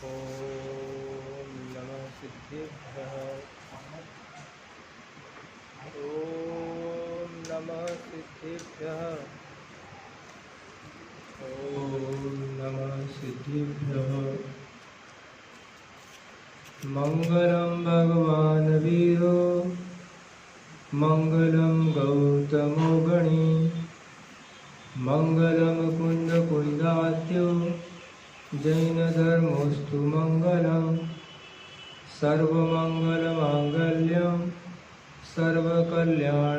ॐ नमः सिद्धेभ्यः। ॐ नमः सिद्धेभ्यः। ॐ नमः सिद्धेभ्यः। मंगलम भगवान वीरो मंगलम गौतमो गणी मंगलम कुंद कुंदात्यो जैन धर्मोस्तु मंगलम सर्वमंगल मांगल्यम सर्वकल्याणकारकम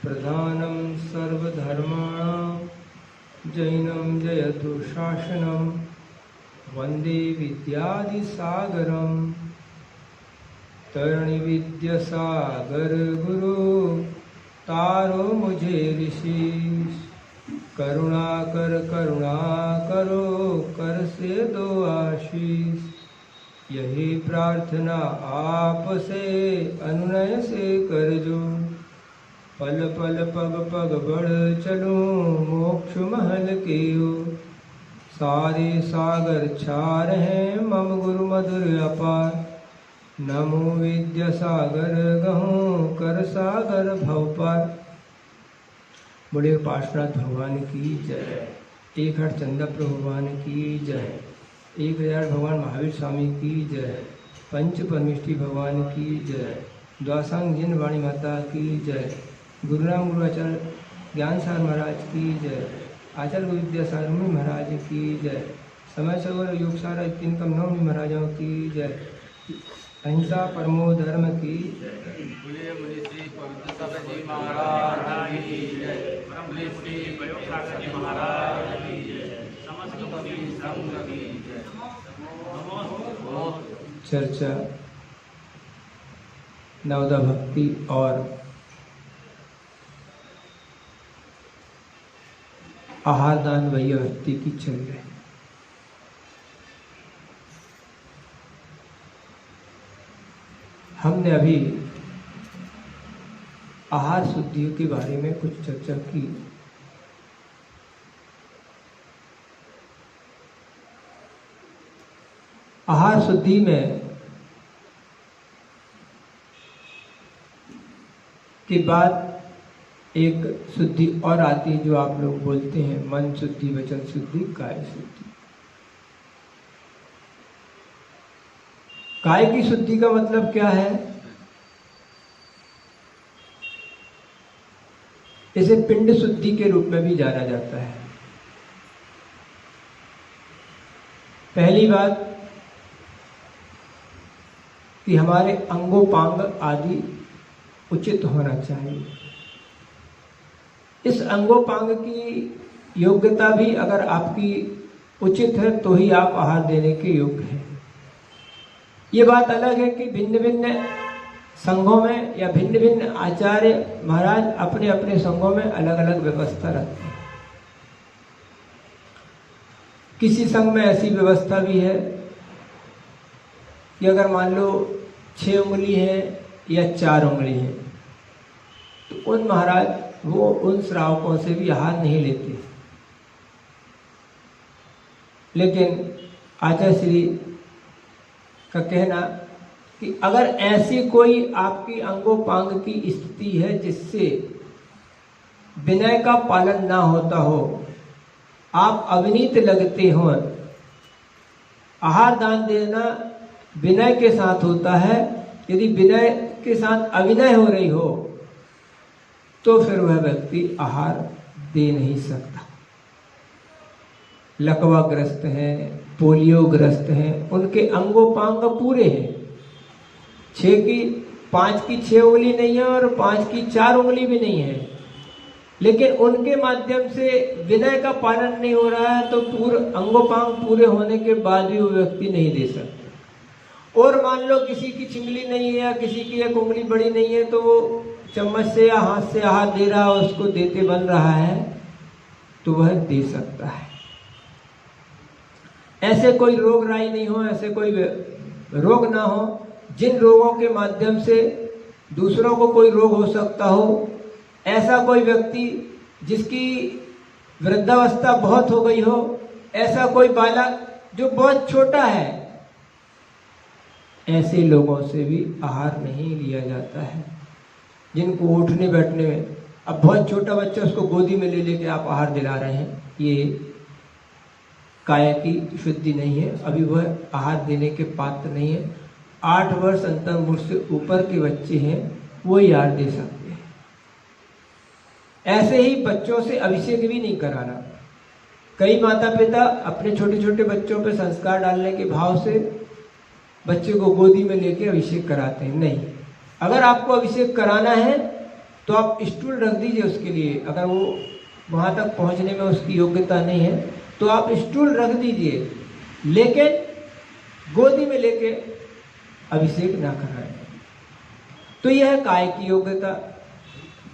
प्रधानम सर्वधर्माणां जैनम जयतु शासनम वंदे विद्यादिसागरम तरणी विद्यासागर गुरु तारो मुझे ऋषि करुणा करो कर से दो आशीष यही प्रार्थना आपसे अनुनय से करजो पल पल पग पग बढ़ चलो मोक्ष महल के ओर सारे सागर छार हैं मम गुरु मधुर अपार नमो विद्या सागर गहूँ कर सागर भव पार। बड़े पार्श्वनाथ भगवान की जय। 1008 चंदा प्रभु भगवान की जय। 1000 भगवान महावीर स्वामी की जय। पंच परमेष्ठी भगवान की जय। द्वासांग जिन वाणी माता की जय। गुरुराम गुरुआचार्य ज्ञानसार महाराज की जय। आचार्य विद्यासागर महाराज की जय। समय सवर योगसार तिनकम नवमी महाराजों की जय। अहिंसा परमो धर्म की जय। चर्चा नवदा भक्ति और आहार दान वैया भक्ति की चल रही। हमने अभी आहार शुद्धियों के बारे में कुछ चर्चा की। आहार शुद्धि में के बाद एक शुद्धि और आती है जो आप लोग बोलते हैं मन शुद्धि, वचन शुद्धि, काय शुद्धि। काय की शुद्धि का मतलब क्या है? इसे पिंड शुद्धि के रूप में भी जाना जाता है। पहली बात कि हमारे अंगोपांग आदि उचित होना चाहिए। इस अंगोपांग की योग्यता भी अगर आपकी उचित है तो ही आप आहार देने के योग्य हैं। ये बात अलग है कि भिन्न भिन्न संघों में या भिन्न भिन्न आचार्य महाराज अपने अपने संघों में अलग अलग व्यवस्था रखते हैं। किसी संघ में ऐसी व्यवस्था भी है कि अगर मान लो 6 उंगली है या 4 उंगली है तो उन महाराज वो उन श्रावकों से भी आहार नहीं लेते। लेकिन आचार्य श्री का कहना कि अगर ऐसी कोई आपकी अंगोपांग की स्थिति है जिससे विनय का पालन ना होता हो, आप अविनीत लगते हो, आहार दान देना विनय के साथ होता है। यदि विनय के साथ अविनय हो रही हो तो फिर वह व्यक्ति आहार दे नहीं सकता। लकवाग्रस्त हैं, पोलियोग्रस्त हैं, उनके अंगोपांग पूरे हैं। 5 की 6 उंगली नहीं है और 5 की 4 उंगली भी नहीं है, लेकिन उनके माध्यम से विनय का पालन नहीं हो रहा है तो अंगोपांग पूरे होने के बाद भी वो व्यक्ति नहीं दे सकता। और मान लो किसी की चिंगली नहीं है या किसी की एक उंगली बड़ी नहीं है तो वो चम्मच से या हाथ से आहार दे रहा है, उसको देते बन रहा है तो वह दे सकता है। ऐसे कोई रोग राई नहीं हो, ऐसे कोई रोग ना हो जिन रोगों के माध्यम से दूसरों को कोई रोग हो सकता हो। ऐसा कोई व्यक्ति जिसकी वृद्धावस्था बहुत हो गई हो, ऐसा कोई बालक जो बहुत छोटा है, ऐसे लोगों से भी आहार नहीं लिया जाता है, जिनको उठने बैठने में, अब बहुत छोटा बच्चा उसको गोदी में ले लेके आप आहार दिला रहे हैं, ये काया की शुद्धि नहीं है, अभी वह आहार देने के पात्र नहीं है। 8 वर्ष अंतर्मुख से ऊपर के बच्चे हैं वो ही आहार दे सकते हैं। ऐसे ही बच्चों से अभिषेक भी नहीं कराना। कई माता पिता अपने छोटे छोटे बच्चों पे संस्कार डालने के भाव से बच्चे को गोदी में लेके अभिषेक कराते हैं। नहीं, अगर आपको अभिषेक कराना है तो आप स्टूल रख दीजिए उसके लिए। अगर वो वहां तक पहुंचने में उसकी योग्यता नहीं है तो आप स्टूल रख दीजिए, लेकिन गोदी में लेके अभिषेक ना कराएं। तो यह है काय की योग्यता।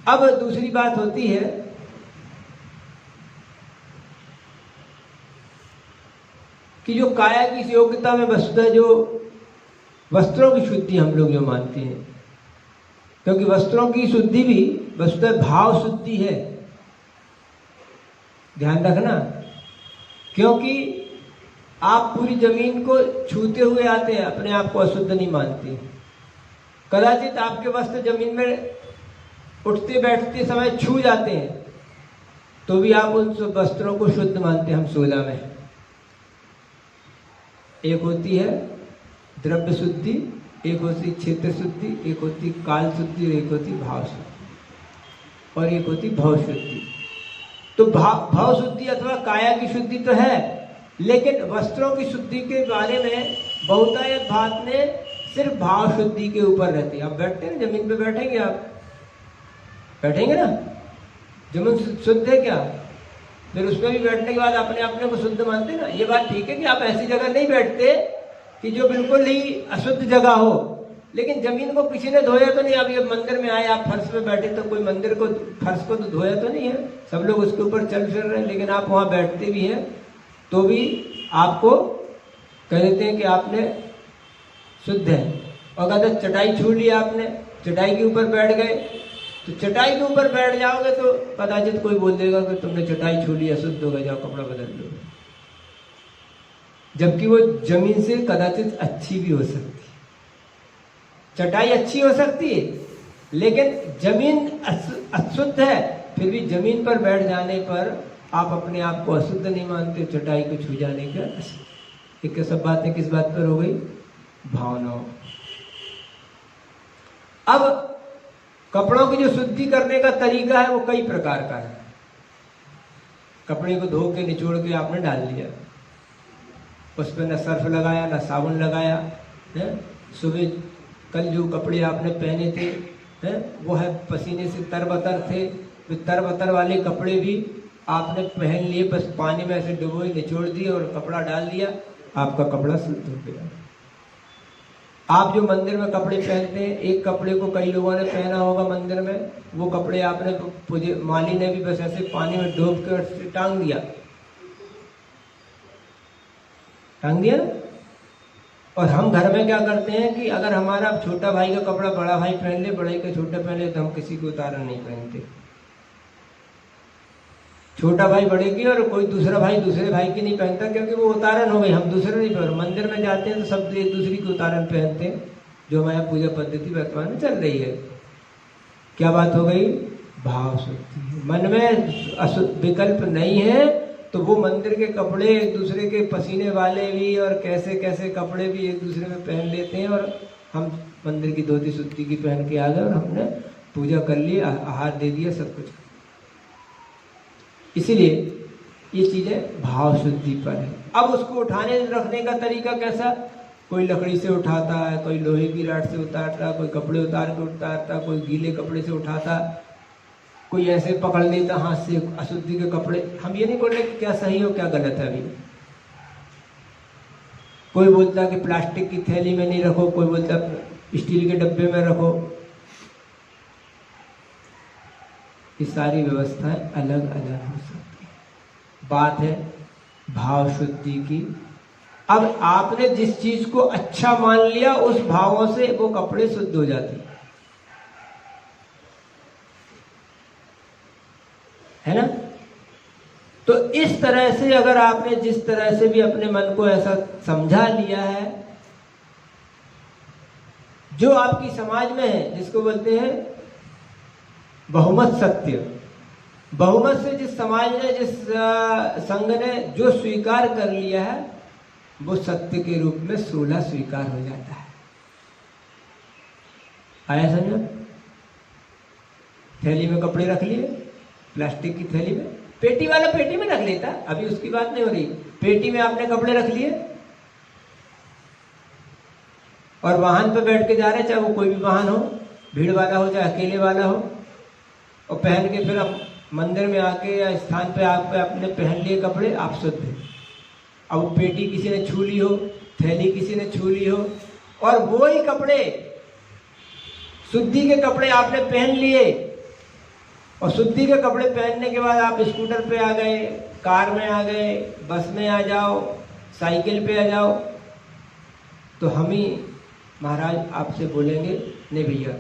अब दूसरी बात होती है कि जो काया की योग्यता में वस्तुतः जो वस्त्रों की शुद्धि हम लोग जो मानते हैं, क्योंकि वस्त्रों की शुद्धि भी वस्तुतः भाव शुद्धि है, ध्यान रखना। क्योंकि आप पूरी जमीन को छूते हुए आते हैं, अपने आप को अशुद्ध नहीं मानते। कदाचित आपके वस्त्र जमीन में उठते बैठते समय छू जाते हैं तो भी आप उन वस्त्रों को शुद्ध मानते हैं। हम 16 में एक होती है द्रव्य शुद्धि, एक होती क्षेत्र शुद्धि, एक होती काल शुद्धि, एक होती भाव शुद्धि, और एक होती भव शुद्धि। तो भाव शुद्धि अथवा काया की शुद्धि तो है, लेकिन वस्त्रों की शुद्धि के बारे में बहुतायत बात ने सिर्फ भाव शुद्धि के ऊपर रहती है। आप बैठते हैं जमीन पे, बैठेंगे आप, बैठेंगे ना, जमीन शुद्ध है क्या? फिर उसमें भी बैठने के बाद अपने को शुद्ध मानते ना। ये बात ठीक है कि आप ऐसी जगह नहीं बैठते कि जो बिल्कुल ही अशुद्ध जगह हो, लेकिन जमीन को किसी ने धोया तो नहीं। अब ये मंदिर में आए, आप फर्श पे बैठे तो कोई मंदिर को फर्श को तो धोया तो नहीं है, सब लोग उसके ऊपर चल फिर रहे हैं, लेकिन आप वहां बैठते भी हैं तो भी आपको कह देते हैं कि आपने शुद्ध है। और अगर चटाई छू ली आपने, चटाई के ऊपर बैठ गए, तो चटाई के ऊपर बैठ जाओगे तो कदाचित कोई बोल देगा कि तुमने चटाई छू ली, अशुद्ध हो गए, जाओ कपड़ा बदल लो। जबकि वो जमीन से कदाचित अच्छी भी हो सकती है, चटाई अच्छी हो सकती है, लेकिन जमीन अशुद्ध है, फिर भी जमीन पर बैठ जाने पर आप अपने आप को अशुद्ध नहीं मानते, चटाई को छू जाने का अशुद्ध। एक सब बातें किस बात पर हो गई? भावनाओं। अब कपड़ों की जो शुद्धि करने का तरीका है वो कई प्रकार का है। कपड़े को धो के निचोड़ के आपने डाल दिया, उस पर न सर्फ लगाया न साबुन लगाया है। सुबह कल जो कपड़े आपने पहने थे है वो है पसीने से तरबतर थे, तो तरबतर वाले कपड़े भी आपने पहन लिए, बस पानी में ऐसे डुबोए, निचोड़ दिए और कपड़ा डाल दिया, आपका कपड़ा शुद्ध हो गया। आप जो मंदिर में कपड़े पहनते हैं, एक कपड़े को कई लोगों ने पहना होगा मंदिर में, वो कपड़े आपने माली ने भी बस ऐसे पानी में डूब के टांग दिया ना। और हम घर में क्या करते हैं कि अगर हमारा छोटा भाई का कपड़ा बड़ा भाई पहन ले, बड़े का छोटा पहन ले, तो हम किसी को उतारा नहीं पहनते। छोटा भाई बड़े की और कोई दूसरा भाई दूसरे भाई की नहीं पहनता, क्योंकि वो उतारन हो गई, हम दूसरे नहीं पहन। मंदिर में जाते हैं तो सब एक दूसरे की उतारन पहनते हैं, जो हमारी पूजा पद्धति वर्तमान में चल रही है। क्या बात हो गई? भाव शुद्धि। मन में विकल्प नहीं है तो वो मंदिर के कपड़े एक दूसरे के पसीने वाले भी और कैसे कैसे कपड़े भी एक दूसरे में पहन लेते हैं, और हम मंदिर की धोती शुद्धि की पहन के आ गए और हमने पूजा कर ली, आहार दे दिया, सब कुछ। इसीलिए ये चीजें भाव शुद्धि पर है। अब उसको उठाने रखने का तरीका कैसा? कोई लकड़ी से उठाता है, कोई लोहे की राड से उतारता, कोई कपड़े उतार के उतारता, कोई गीले कपड़े से उठाता, कोई ऐसे पकड़ लेता हाथ से अशुद्धि के कपड़े। हम ये नहीं बोल रहे कि क्या सही हो क्या गलत है। अभी कोई बोलता कि प्लास्टिक की थैली में नहीं रखो, कोई बोलता स्टील के डब्बे में रखो। ये सारी व्यवस्थाएं अलग अलग हो सकती है। बात है भाव शुद्धि की। अब आपने जिस चीज को अच्छा मान लिया, उस भावों से वो कपड़े शुद्ध हो जाते है ना। तो इस तरह से अगर आपने जिस तरह से भी अपने मन को ऐसा समझा लिया है, जो आपकी समाज में है, जिसको बोलते हैं बहुमत सत्य, बहुमत से जिस समाज ने, जिस संघ ने जो स्वीकार कर लिया है, वो सत्य के रूप में 16 स्वीकार हो जाता है। आया समझो? थैली में कपड़े रख लिए, प्लास्टिक की थैली में, पेटी वाला पेटी में रख लेता, अभी उसकी बात नहीं हो रही। पेटी में आपने कपड़े रख लिए और वाहन पे बैठ के जा रहे, चाहे वो कोई भी वाहन हो, भीड़ वाला हो चाहे अकेले वाला हो, और पहन के फिर आप मंदिर में आके या स्थान पे आप अपने पहन लिए कपड़े, आप शुद्ध हैं। अब वो पेटी किसी ने छू ली हो, थैली किसी ने छू ली हो, और वो ही कपड़े, शुद्धि के कपड़े आपने पहन लिए, और शुद्धि के कपड़े पहनने के बाद आप स्कूटर पे आ गए, कार में आ गए, बस में आ जाओ, साइकिल पे आ जाओ, तो हम ही महाराज आपसे बोलेंगे, नहीं भैया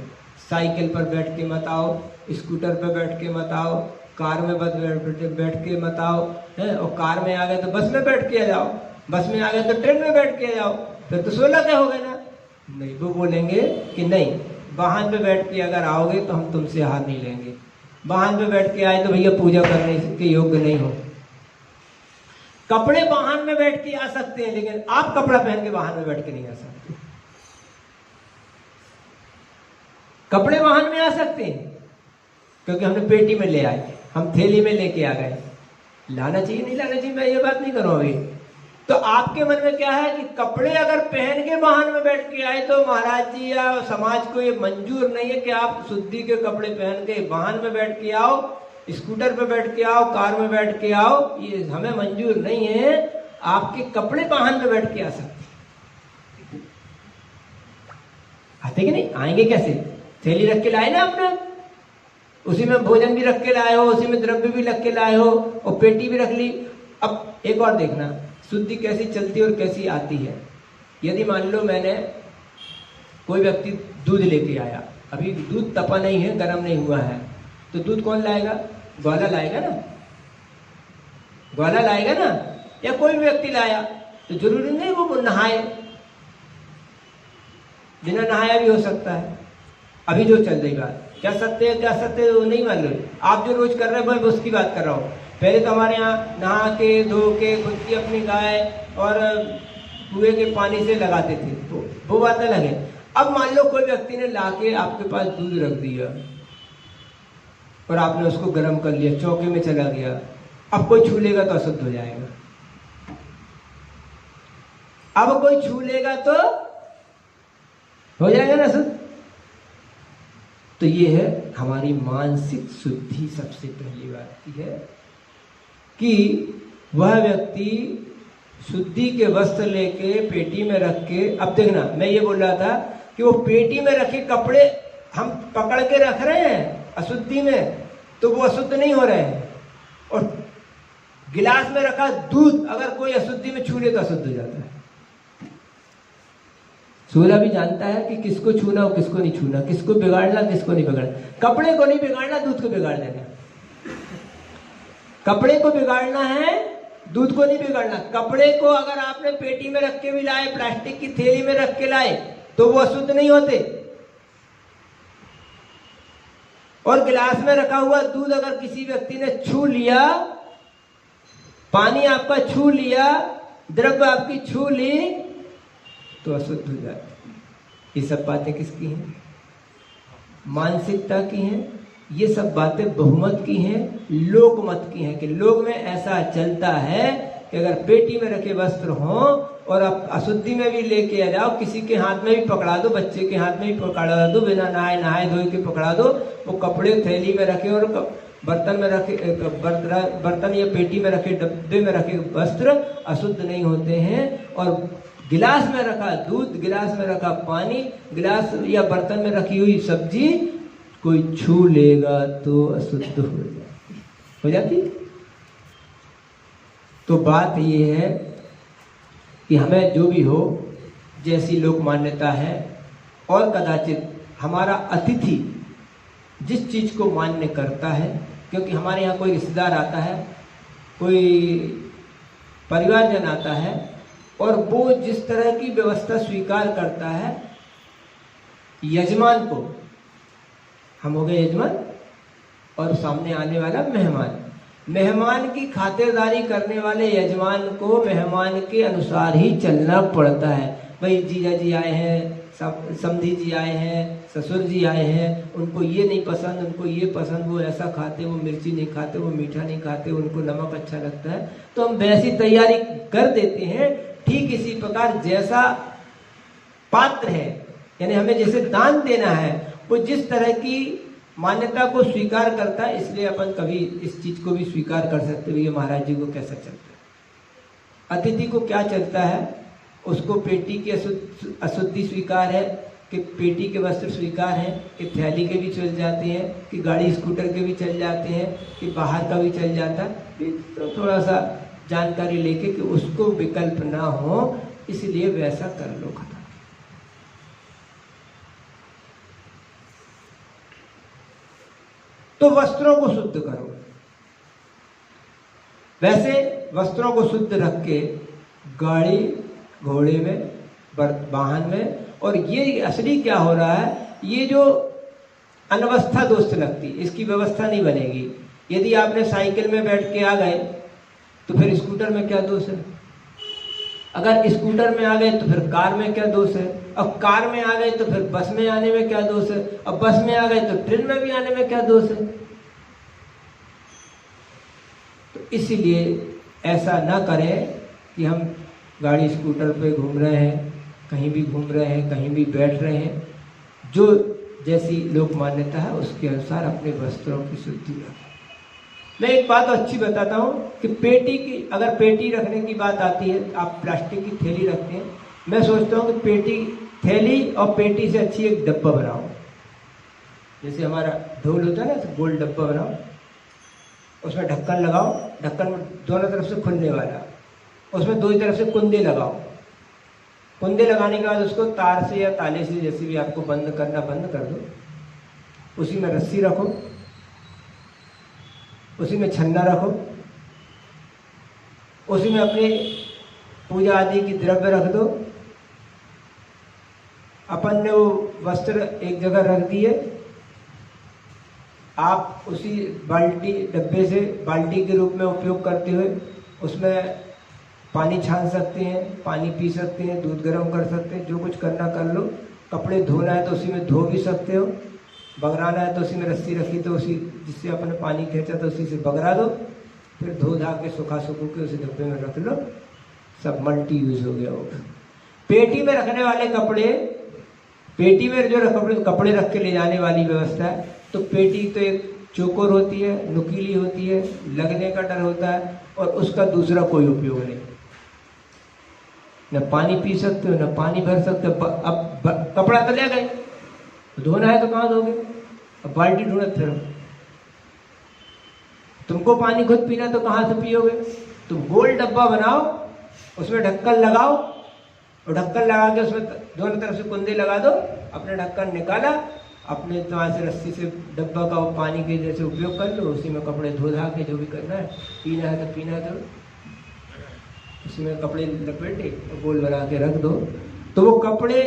साइकिल पर बैठ के मत आओ, स्कूटर पे बैठ के मत आओ, कार में बैठ के मत आओ, है, और कार में आ गए तो बस में बैठ के आ जाओ, बस में आ गए तो ट्रेन में बैठ के आ जाओ, फिर तो 16 के हो गए ना। नहीं, वो बोलेंगे कि नहीं, वाहन पे बैठ के अगर आओगे तो हम तुमसे हार नहीं लेंगे। वाहन पे बैठ के आए तो भैया पूजा करने के योग्य नहीं हो। कपड़े वाहन में बैठ के आ सकते हैं, लेकिन आप कपड़ा पहन के वाहन में बैठ के नहीं आ सकते। कपड़े वाहन में आ सकते हैं क्योंकि हमने पेटी में ले आए, हम थैली में लेके आ गए। लाना चाहिए नहीं लाना चाहिए, मैं ये बात नहीं करूँ अभी। तो आपके मन में क्या है कि कपड़े अगर पहन के वाहन में बैठ के आए तो महाराज जी या समाज को ये मंजूर नहीं है कि आप शुद्धि के कपड़े पहन के वाहन में बैठ के आओ, स्कूटर पे बैठ के आओ, कार में बैठ के आओ, ये हमें मंजूर नहीं है। आपके कपड़े वाहन में बैठ के आ सकते, आते कि नहीं? आएंगे कैसे? थैली रख के लाए ना आपने, उसी में भोजन भी रख के लाए हो, उसी में द्रव्य भी रख के लाए हो, और पेटी भी रख ली। अब एक और देखना शुद्धि कैसी चलती और कैसी आती है। यदि मान लो मैंने, कोई व्यक्ति दूध लेके आया, अभी दूध तपा नहीं है, गर्म नहीं हुआ है, तो दूध कौन लाएगा? ग्वाला लाएगा ना, ग्वाला लाएगा ना। या कोई व्यक्ति लाया तो जरूरी नहीं वो नहाए, बिना नहाया भी हो सकता है। अभी जो चल रही बात, क्या सत्य है क्या सत्य है वो नहीं मान लो, आप जो रोज कर रहे हो मैं उसकी बात कर रहा हूँ। पहले तो हमारे यहाँ नहा के धो के खुद की अपनी गाय और कुएं के पानी से लगाते थे, तो वो बात अलग है। अब मान लो कोई व्यक्ति ने लाके आपके पास दूध रख दिया और आपने उसको गर्म कर लिया, चौके में चला गया, अब कोई छू लेगा तो अशुद्ध हो जाएगा। अब कोई छू लेगा तो हो जाएगा ना शुद्ध। तो ये है हमारी मानसिक शुद्धि। सबसे पहली बात यह है कि वह व्यक्ति शुद्धि के वस्त्र लेके पेटी में रख के, अब देखना मैं ये बोल रहा था कि वो पेटी में रखे कपड़े हम पकड़ के रख रहे हैं अशुद्धि में, तो वो अशुद्ध नहीं हो रहे हैं। और गिलास में रखा दूध अगर कोई अशुद्धि में छू ले तो अशुद्ध हो जाता है। सूर्य भी जानता है कि किसको छूना और किसको नहीं छूना, किसको बिगाड़ना किसको नहीं बिगाड़ना। कपड़े को नहीं बिगाड़ना, दूध को बिगाड़ देना। कपड़े को बिगाड़ना है, दूध को नहीं बिगाड़ना। कपड़े को अगर आपने पेटी में रख के भी लाए, प्लास्टिक की थैली में रख के लाए, तो वो अशुद्ध नहीं होते। और गिलास में रखा हुआ दूध अगर किसी व्यक्ति ने छू लिया, पानी आपका छू लिया, द्रव्य आपकी छू ली, तो अशुद्ध हो जाती। ये सब बातें किसकी हैं? मानसिकता की हैं। ये सब बातें बहुमत की हैं, लोकमत की हैं, कि लोग में ऐसा चलता है कि अगर पेटी में रखे वस्त्र हों और आप अशुद्धि में भी लेके आ जाओ, किसी के हाथ में भी पकड़ा दो, बच्चे के हाथ में भी पकड़ा दो, बिना नहाए धोए के पकड़ा दो, वो कपड़े थैली में रखे और बर्तन में रखे, बर्तन या पेटी में रखे, डब्बे में रखे वस्त्र अशुद्ध नहीं होते हैं। और गिलास में रखा दूध, गिलास में रखा पानी, गिलास या बर्तन में रखी हुई सब्जी कोई छू लेगा तो अशुद्ध हो जाती। तो बात ये है कि हमें जो भी हो, जैसी लोक मान्यता है, और कदाचित हमारा अतिथि जिस चीज को मान्य करता है, क्योंकि हमारे यहाँ कोई रिश्तेदार आता है कोई परिवारजन आता है और वो जिस तरह की व्यवस्था स्वीकार करता है यजमान को, हम हो गए यजमान और सामने आने वाला मेहमान, मेहमान की खातिरदारी करने वाले यजमान को मेहमान के अनुसार ही चलना पड़ता है। भाई जीजा जी आए हैं, समधी जी आए हैं, ससुर जी आए हैं, उनको ये नहीं पसंद, उनको ये पसंद, वो ऐसा खाते, वो मिर्ची नहीं खाते, वो मीठा नहीं खाते, उनको नमक अच्छा लगता है, तो हम वैसी तैयारी कर देते हैं। ठीक इसी प्रकार जैसा पात्र है, यानी हमें जैसे दान देना है, वो जिस तरह की मान्यता को स्वीकार करता है, इसलिए अपन कभी इस चीज को भी स्वीकार कर सकते हैं। महाराज जी को कैसा चलता है, अतिथि को क्या चलता है, उसको पेटी की अशुद्धि स्वीकार है कि पेटी के वस्त्र स्वीकार हैं, कि थैली के भी चल जाते हैं, कि गाड़ी स्कूटर के भी चल जाते हैं, कि बाहर का भी चल जाता है। तो थोड़ा सा जानकारी लेके कि उसको विकल्प ना हो, इसलिए वैसा कर लो, खत्म। तो वस्त्रों को शुद्ध करो। वैसे वस्त्रों को शुद्ध रख के गाड़ी घोड़े में, वाहन में, और ये असली क्या हो रहा है, ये जो अनवस्था दोस्त लगती, इसकी व्यवस्था नहीं बनेगी। यदि आपने साइकिल में बैठ के आ गए तो फिर स्कूटर में क्या दोष है, अगर स्कूटर में आ गए तो फिर कार में क्या दोष है, अब कार में आ गए तो फिर बस में आने में क्या दोष है, अब बस में आ गए तो ट्रेन में भी आने में क्या दोष है। तो इसलिए ऐसा ना करें कि हम गाड़ी स्कूटर पे घूम रहे हैं, कहीं भी घूम रहे हैं, कहीं भी बैठ रहे हैं, जो जैसी लोक मान्यता है उसके अनुसार अपने वस्त्रों की शुद्धि रखें। मैं एक बात अच्छी बताता हूँ कि पेटी की, अगर पेटी रखने की बात आती है, आप प्लास्टिक की थैली रखते हैं, मैं सोचता हूँ कि पेटी, थैली और पेटी से अच्छी एक डब्बा बनाओ। जैसे हमारा ढोल होता है ना, गोल डब्बा बनाओ, उसमें ढक्कन लगाओ, ढक्कन दोनों तरफ से खुलने वाला, उसमें दो तरफ से कुंदे लगाओ। कुंदे लगाने के बाद उसको तार से या ताले से, जैसे भी आपको बंद करना, बंद कर दो। उसी में रस्सी रखो, उसी में छन्ना रखो, उसी में अपने पूजा आदि की द्रव्य रख दो। अपन ने वो वस्त्र एक जगह रख दिए, आप उसी बाल्टी, डब्बे से बाल्टी के रूप में उपयोग करते हुए उसमें पानी छान सकते हैं, पानी पी सकते हैं, दूध गर्म कर सकते हैं, जो कुछ करना कर लो। कपड़े धोना है तो उसी में धो भी सकते हो, बगराना है तो उसी में रस्सी रखी तो उसी, जिससे अपने पानी खींचा तो उसी से बगरा दो, फिर धो धा के सुखा सुखू के उसी डब्बे में रख लो, सब मल्टी यूज हो गया होगा। पेटी में रखने वाले कपड़े, पेटी में जो कपड़े रख के ले जाने वाली व्यवस्था है, तो पेटी तो एक चौकोर होती है, नुकीली होती है, लगने का डर होता है, और उसका दूसरा कोई उपयोग नहीं। न पानी पी सकते हो, न पानी भर सकते हो। अब कपड़ा तो ले गए, धोना है तो कहाँ धोगे, अब बाल्टी ढूंढते फिरो। तुमको पानी खुद पीना तो कहाँ से पियोगे। तुम गोल डब्बा बनाओ, उसमें ढक्कन लगाओ, और ढक्कन लगा के उसमें दोनों तरफ से कुंदे लगा दो, अपने ढक्कन निकाला, अपने वहाँ से रस्सी से डब्बा का पानी के जैसे उपयोग कर लो, उसी में कपड़े धो धा के जो भी करना है, पीना है तो पीना है तो उसी में कपड़े लपेटे और गोल बना के रख दो। तो वो कपड़े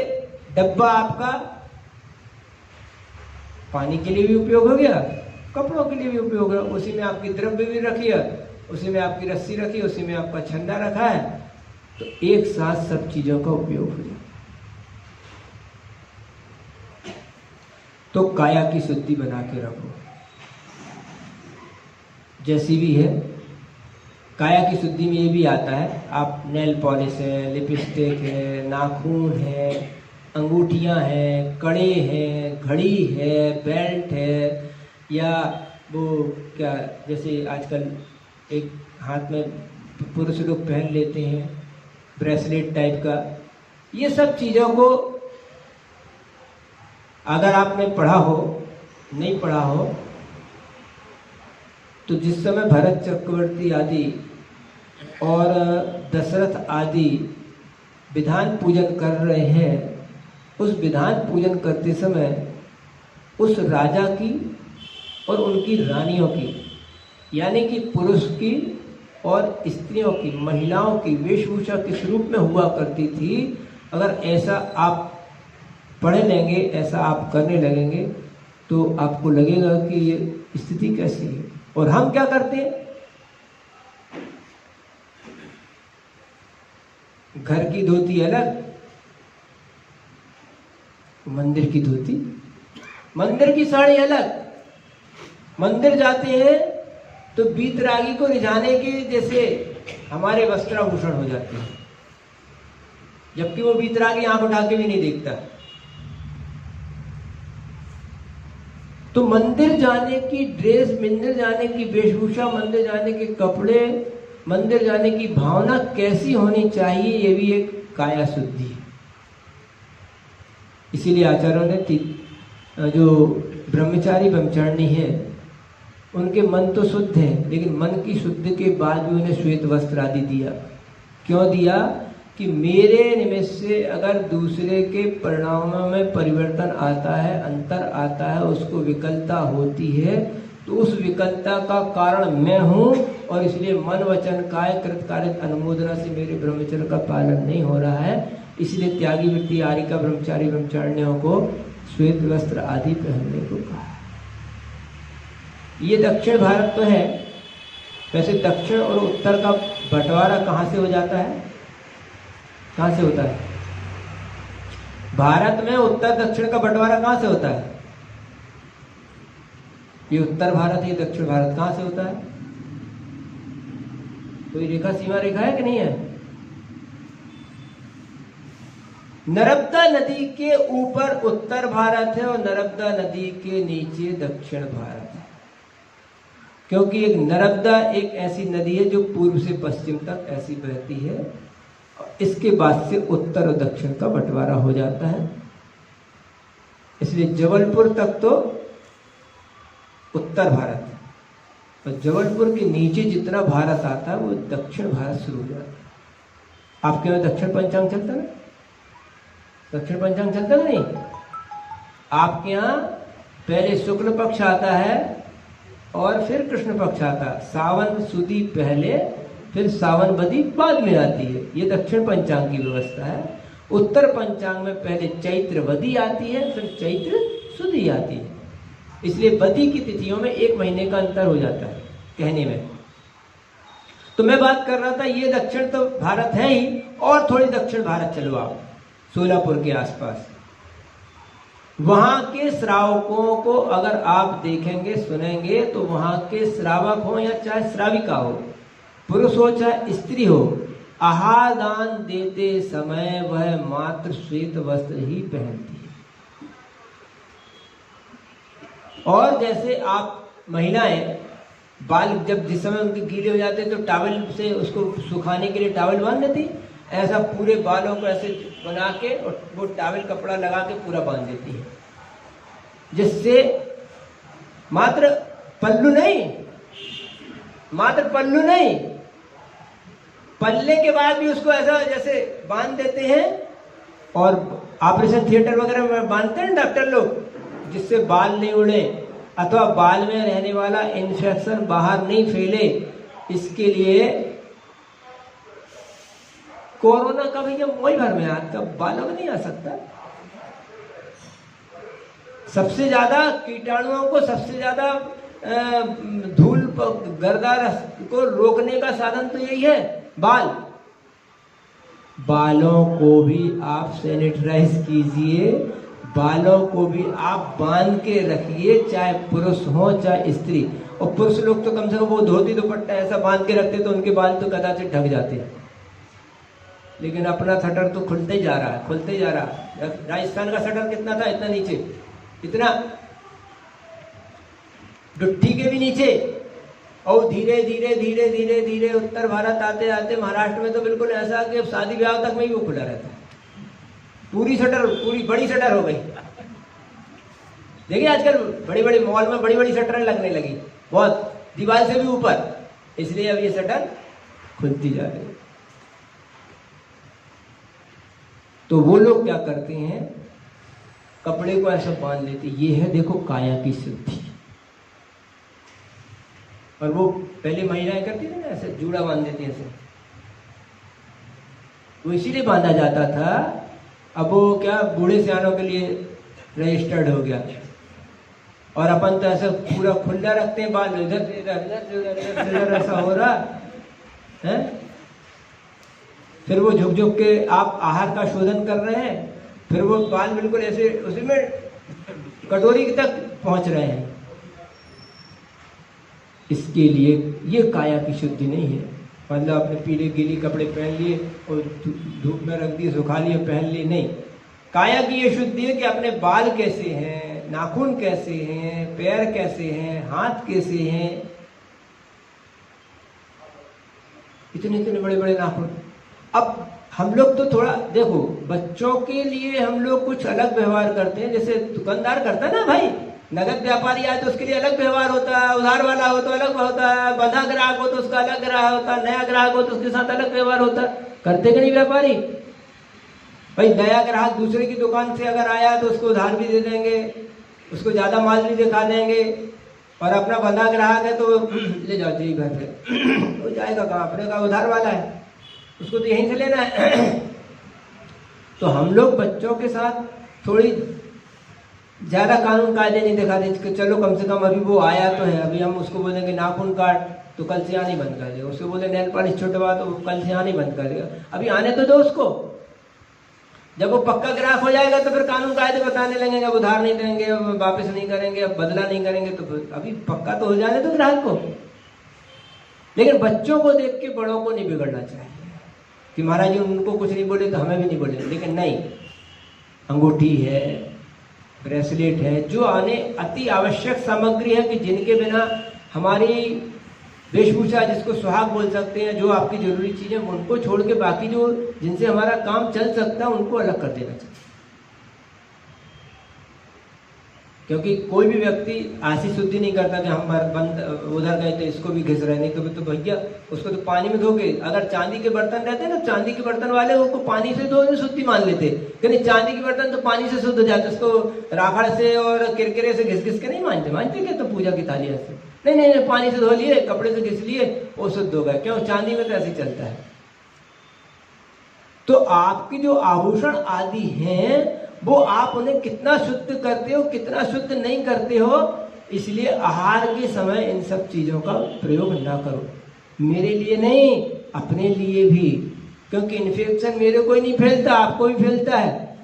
डब्बा आपका पानी के लिए भी उपयोग हो गया, कपड़ों के लिए भी उपयोग हो गया, उसी में आपकी द्रव्य भी रखी है, उसी में आपकी रस्सी रखी, उसी में आपका छन्ना रखा है, तो एक साथ सब चीजों का उपयोग हो जाए। तो काया की शुद्धि बना के रखो, जैसी भी है। काया की शुद्धि में ये भी आता है, आप नेल पॉलिश है, लिपस्टिक है, नाखून है, अंगूठियां हैं, कड़े हैं, घड़ी है, बेल्ट है, या वो क्या, जैसे आजकल एक हाथ में पुरुष लोग पहन लेते हैं ब्रेसलेट टाइप का, ये सब चीज़ों को अगर आपने पढ़ा हो, नहीं पढ़ा हो, तो जिस समय भरत चक्रवर्ती आदि और दशरथ आदि विधान पूजन कर रहे हैं, उस विधान पूजन करते समय उस राजा की और उनकी रानियों की, यानी कि पुरुष की और स्त्रियों की, महिलाओं की वेशभूषा किस रूप में हुआ करती थी, अगर ऐसा आप पढ़ लेंगे, ऐसा आप करने लगेंगे, तो आपको लगेगा कि ये स्थिति कैसी है। और हम क्या करते हैं, घर की धोती अलग, मंदिर की धोती, मंदिर की साड़ी अलग। मंदिर जाते हैं तो बीतरागी को रिझाने के जैसे हमारे वस्त्राभूषण हो जाते हैं, जबकि वो बीतरागी आंख उठा के भी नहीं देखता। तो मंदिर जाने की ड्रेस, मंदिर जाने की वेशभूषा, मंदिर जाने के कपड़े, मंदिर जाने की भावना कैसी होनी चाहिए, ये भी एक काया शुद्धि है। इसीलिए आचार्यों ने जो ब्रह्मचारी ब्रह्मचारिणी है उनके मन तो शुद्ध है, लेकिन मन की शुद्धि के बाद भी उन्हें श्वेत वस्त्र आदि दिया। क्यों दिया? कि मेरे निमित्त से अगर दूसरे के परिणामों में परिवर्तन आता है, अंतर आता है, उसको विकलता होती है, तो उस विकलता का कारण मैं हूँ, और इसलिए मन वचन काय कृत कारित अनुमोदना से मेरे ब्रह्मचर्य का पालन नहीं हो रहा है। इसलिए त्यागी वृत्ति आरिका ब्रह्मचारी ब्रह्मचारिणियों को श्वेत वस्त्र आदि पहनने को कहा। ये दक्षिण भारत तो है। वैसे दक्षिण और उत्तर का बंटवारा कहाँ से हो जाता है, कहाँ से होता है? भारत में उत्तर दक्षिण का बंटवारा कहाँ से होता है? ये उत्तर भारत, ये दक्षिण भारत, कहाँ से होता है? कोई रेखा, सीमा रेखा है कि नहीं है? नर्मदा नदी के ऊपर उत्तर भारत है और नर्मदा नदी के नीचे दक्षिण भारत है, क्योंकि एक नर्मदा एक ऐसी नदी है जो पूर्व से पश्चिम तक ऐसी बहती है। इसके बाद से उत्तर और दक्षिण का बंटवारा हो जाता है। इसलिए जबलपुर तक तो उत्तर भारत है, और जबलपुर के नीचे जितना भारत आता है वो दक्षिण भारत शुरू हो जाता है। आपके यहाँ दक्षिण पंचांग चलता है? दक्षिण पंचांग चलता है नहीं? आपके यहाँ पहले शुक्ल पक्ष आता है और फिर कृष्ण पक्ष आता है। सावन सुदी पहले, फिर सावन बदी बाद में आती है। ये दक्षिण पंचांग की व्यवस्था है। उत्तर पंचांग में पहले चैत्र बदी आती है, फिर चैत्र सुदी आती है। इसलिए बदी की तिथियों में 1 महीने का अंतर हो जाता है कहने में। तो मैं बात कर रहा था, ये दक्षिण तो भारत है ही, और थोड़ी दक्षिण भारत चलो आप, सोलापुर के आसपास। वहां के श्रावकों को अगर आप देखेंगे, सुनेंगे, तो वहां के श्रावक हो या चाहे श्राविका हो, पुरुष हो चाहे स्त्री हो, आहार दान देते समय वह मात्र श्वेत वस्त्र ही पहनती है। और जैसे आप महिलाएं बाल जब जिस समय उनके गीले हो जाते तो टॉवल से उसको सुखाने के लिए टॉवल बांध देती, ऐसा पूरे बालों को ऐसे बना के और वो टॉवल कपड़ा लगा के पूरा बांध देती है, जिससे मात्र पल्लू नहीं, मात्र पल्लू नहीं, पल्ले के बाद भी उसको ऐसा जैसे बांध देते हैं। और ऑपरेशन थिएटर वगैरह में बांधते हैं डॉक्टर लोग, जिससे बाल नहीं उड़े अथवा बाल में रहने वाला इन्फेक्शन बाहर नहीं फैले। इसके लिए कोरोना का भैया वही भर में हाथ का बालों में नहीं आ सकता। सबसे ज्यादा कीटाणुओं को, सबसे ज्यादा धूल गर्दा को रोकने का साधन तो यही है, बाल। बालों को भी आप सैनिटाइज कीजिए, बालों को भी आप बांध के रखिए, चाहे पुरुष हो चाहे स्त्री। और पुरुष लोग तो कम से कम वो धोती दुपट्टा ऐसा बांध के रखते तो उनके बाल तो कदाचित ढक जाते हैं, लेकिन अपना शटर तो खुलते ही जा रहा है, खुलते ही जा रहा है। राजस्थान का शटर कितना था? इतना नीचे, इतना डुट्ठी के भी नीचे। और धीरे धीरे धीरे धीरे धीरे उत्तर भारत आते आते महाराष्ट्र में तो बिल्कुल ऐसा कि शादी ब्याह तक में ही वो खुला रहता है। पूरी शटर, पूरी बड़ी शटर हो गई। देखिए आजकल बड़ी बड़ी मॉल में बड़ी बड़ी शटरें लगने लगी, बहुत, दीवार से भी ऊपर। इसलिए अब ये शटर खुलती जा रही है। तो वो लोग क्या करते हैं, कपड़े को ऐसा बांध लेते। ये है देखो काया की शुद्धि। और वो पहले महिलाएं करती थी ना, ऐसे जूड़ा बांध देती ऐसे, वो इसीलिए बांधा जाता था। अब वो क्या बूढ़े सियानों के लिए रजिस्टर्ड हो गया। और अपन तो ऐसा पूरा खुला रखते हैं, बाल इधर से इधर, इधर से उधर, इधर से उधर ऐसा हो रहा है। फिर वो झुक झुक के आप आहार का शोधन कर रहे हैं, फिर वो बाल बिल्कुल ऐसे उसी में कटोरी तक पहुंच रहे हैं। इसके लिए ये काया की शुद्धि नहीं है। मतलब अपने पीले गीले कपड़े पहन लिए और धूप में रख दिए, सुखा लिए, पहन लिए, नहीं। काया की ये शुद्धि है कि अपने बाल कैसे हैं, नाखून कैसे हैं, पैर कैसे हैं, हाथ कैसे हैं, इतने इतने बड़े बड़े नाखून। अब हम लोग तो थोड़ा देखो, बच्चों के लिए हम लोग कुछ अलग व्यवहार करते हैं, जैसे दुकानदार करता है ना भाई, नगद व्यापारी आए तो उसके लिए अलग व्यवहार होता है, उधार वाला हो तो अलग होता है, बंधा ग्राहक हो तो उसका अलग व्यवहार होता है, नया ग्राहक हो तो उसके साथ अलग व्यवहार होता है। करते कि नहीं व्यापारी? भाई नया ग्राहक दूसरे की दुकान से अगर आया तो उसको उधार भी दे देंगे, उसको ज्यादा माल भी दिखा देंगे, और अपना बंधा ग्राहक है तो ले जाओ जी घर से, वो जाएगा कहाँ, अपने का उधार वाला है, उसको तो यहीं से लेना है। तो हम लोग बच्चों के साथ थोड़ी ज्यादा कानून कायदे नहीं दिखाते कि चलो कम से कम अभी वो आया तो है, अभी हम उसको बोलेंगे नाखून काट तो कल से आने बंद कर देगा, उसको बोले नेल पॉलिश छुटवा तो कल से आने बंद कर देगा, अभी आने तो दो उसको। जब वो पक्का ग्राहक हो जाएगा तो फिर कानून कायदे बताने लगेंगे, अब उधार नहीं देंगे, अब वापस नहीं करेंगे, अब बदला नहीं करेंगे, तो फिर अभी पक्का तो हो जाने दो ग्राहक को। लेकिन बच्चों को देख के बड़ों को नहीं बिगड़ना चाहिए कि महाराज जी उनको कुछ नहीं बोले तो हमें भी नहीं बोले। लेकिन नहीं, अंगूठी है, ब्रेसलेट है, जो आने अति आवश्यक सामग्री है कि जिनके बिना हमारी वेशभूषा, जिसको सुहाग बोल सकते हैं, जो आपकी जरूरी चीजें, उनको छोड़ के बाकी जो जिनसे हमारा काम चल सकता है उनको अलग कर देना चाहिए। क्योंकि कोई भी व्यक्ति ऐसी शुद्धि नहीं करता कि हम बंद उधर गए तो इसको भी घिस रहे, नहीं तो भैया उसको तो पानी में धो के, अगर चांदी के बर्तन रहते हैं तो चांदी के बर्तन वाले उसको पानी से धो शुद्धि मान लेते, लेकिन चांदी के बर्तन तो पानी से शुद्ध हो जाते, उसको राखड़ से और किरकिरे से घिस घिस के नहीं मानते क्या? तो पूजा की थालियां से नहीं, पानी से धो लिए, कपड़े से घिस लिए, वो शुद्ध हो गए। क्यों? चांदी में तो ऐसे चलता है। तो आपकी जो आभूषण आदि हैं वो आप उन्हें कितना शुद्ध करते हो, कितना शुद्ध नहीं करते हो, इसलिए आहार के समय इन सब चीजों का प्रयोग ना करो। मेरे लिए नहीं, अपने लिए भी, क्योंकि इन्फेक्शन मेरे को ही नहीं फैलता, आपको भी फैलता है।